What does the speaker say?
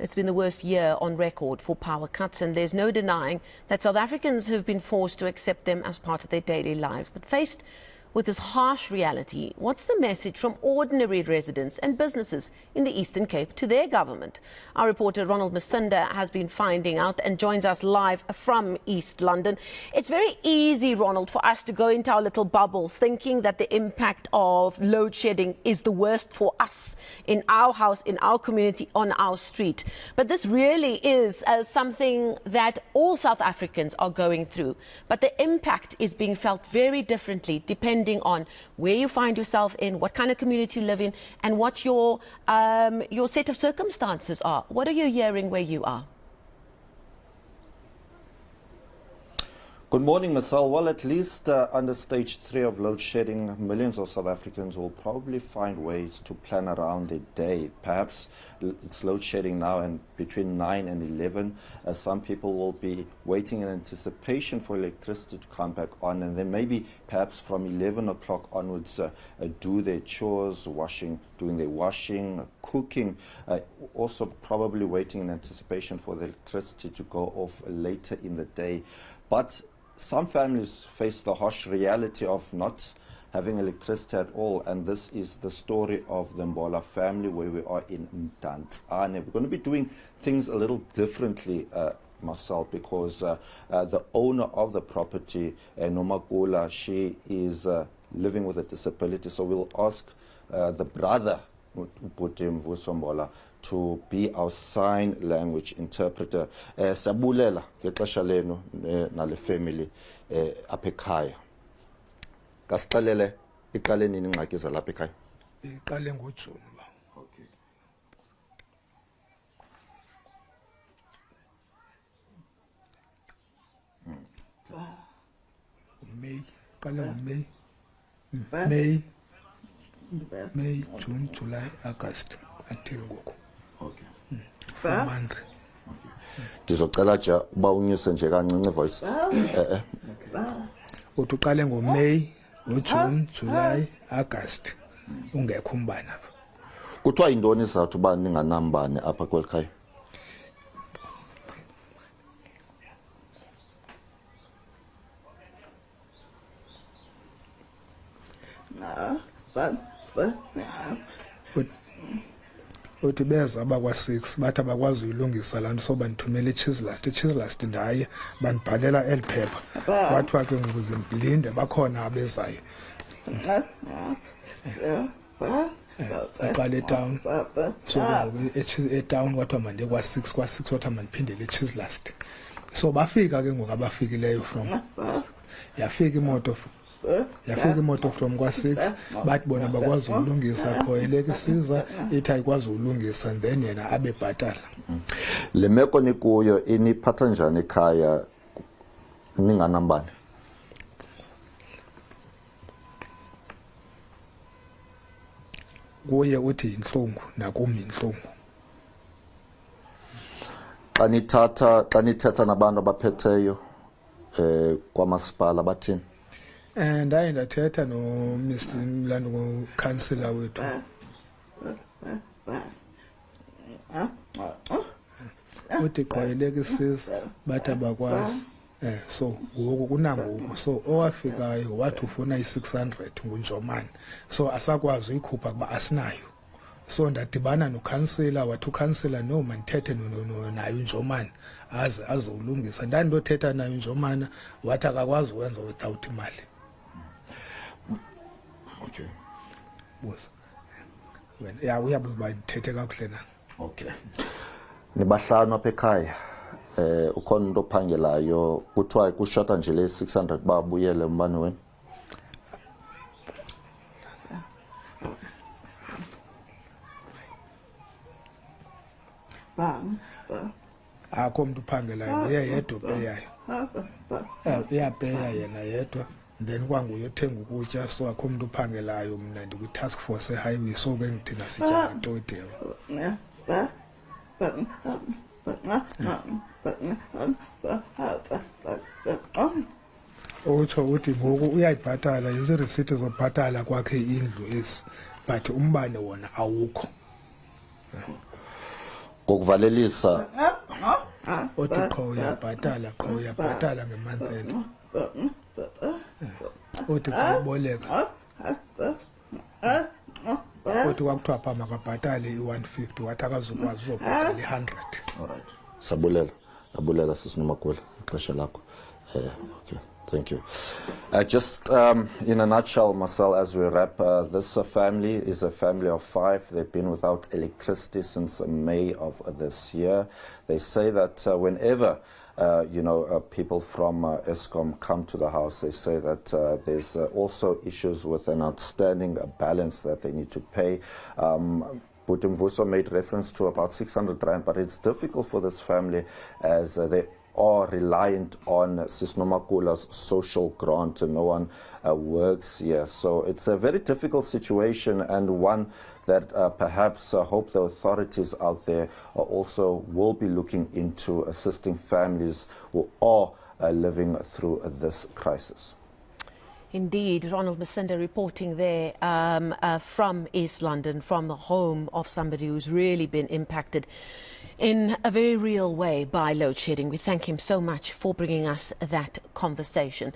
It's been the worst year on record for power cuts, and there's no denying that South Africans have been forced to accept them as part of their daily lives. But faced with this harsh reality, what's the message from ordinary residents and businesses in the Eastern Cape to their government? Our reporter Ronald Masinda has been finding out and joins us live from East London. It's very easy, Ronald, for us to go into our little bubbles thinking that the impact of load shedding is the worst for us in our house, in our community, on our street. But this really is something that all South Africans are going through. But the impact is being felt very differently depending on where you find yourself in, what kind of community you live in, and what your set of circumstances are. What are you hearing where you are? Good morning, Marcel. Well, at least under stage 3 of load shedding, millions of South Africans will probably find ways to plan around their day. Perhaps it's load shedding now, and between 9 and 11, some people will be waiting in anticipation for electricity to come back on, and then maybe perhaps from 11 o'clock onwards do their chores, doing their washing, cooking, also probably waiting in anticipation for the electricity to go off later in the day. But some families face the harsh reality of not having electricity at all, and this is the story of the Mbola family, where we are in Mdantsane. We're going to be doing things a little differently, Marcel, because the owner of the property, Nomakula, she is living with a disability, so we'll ask the brother, Uputim Vusombola, to be our sign language interpreter. Sabulela ngexesha lenu nale family apha ekhaya. Kasixelele iqale nini ingxaki zalapha ekhaya? Iqale ngoJuni ba. Okay. May, qale ngoMay. May, June, July, August until ngoku. Okay. 4 months. Ndizocela nje uba unyuse nje kancinci voice. Uthi uqale ngoMay, ngoJune, July, August ungekho umbane apha. Kuthiwa yintoni isizathu uba ninganambane apha kweli khaya? Uthi beza abakwa-6 bathi abakwazi uyilungisa laa nto, so bandithumela i-Chislast ndaye bandibhalela eli phepha. Kwathiwa ke ngoku ze ndilinde bakhona abezayo. Aqala etawuni, so etawuni kwathiwa mandiye kwa-6 kwathiwa mandiphindele i-Chislast. So bafika ke ngoku abafikileyo from yafika imoto from kwa-6 bathi bona bakwazi ulungisa khoyeleke isiza ithi ayikwazi ulungisa, and then yena abebhatala. Le meko nikuyo iniphatha njani ekhaya ninganambane? Kuye uthi yinhlungu nakumi yinhlungu. Xa nithetha nabantu abaphetheyo kwamasipala bathini? Ndaye ndathetha no-Mr. Mlando, ngukhansila wethu. Uthi qoyeleke isiza bathi abakwazi. So ngoku kunangoku, so owafikayo wathi ufuna i-600 nguNjomani, so asakwazi uyikhupha kuba asinayo. So ndadibana nokhansila, wathi ukhansila no mandithethe nayo uNjomani azowulungisa. Ndandothetha nayo uNjomana wathi akakwazi ukwenza without imali. Okay. Boss. Wena uyabuza uba ndithethe kakuhle na. Okay. Nibahlanu apha ekhaya. Ukhona umuntu ophangelayo, kuthiwa kushota nje le 600 babuyele umbane wenu? Akho umuntu uphangelayo, uyayedwa opeyayo. Uyapeya yena yedwa, then kwanguye othenga ukutya, so akho umuntu uphangelayo. Mna ndikwi-task force e-highway, so ke ngithina sijama toti. Utsho uthi ngoku uyayibhatala, izirisithi zobhatala kwakhe indlu ezi, but umbane wona awukho. Ngokuvalelisa othi qho uyabhatala nge-month end. Othi xa uboleka othi kwakuthiwa phaa makabhatale i-150 wathi akazukwazi uzobhatala i-100. Alright. Sabulela sisinomakula ixesha lakho. Okay. Thank you. Just in a nutshell, Marcel, as we wrap, this family is a family of 5. They've been without electricity since May of this year. They say that whenever people from ESCOM come to the house, they say that there's also issues with an outstanding balance that they need to pay. Putumvuso made reference to about 600 rand, but it's difficult for this family as they are reliant on Sisnomakula's social grant and no one works here. So it's a very difficult situation and one that perhaps hope the authorities out there also will be looking into assisting families who are living through this crisis. Indeed, Ronald Masinda reporting there from East London, from the home of somebody who's really been impacted in a very real way by load shedding. We thank him so much for bringing us that conversation.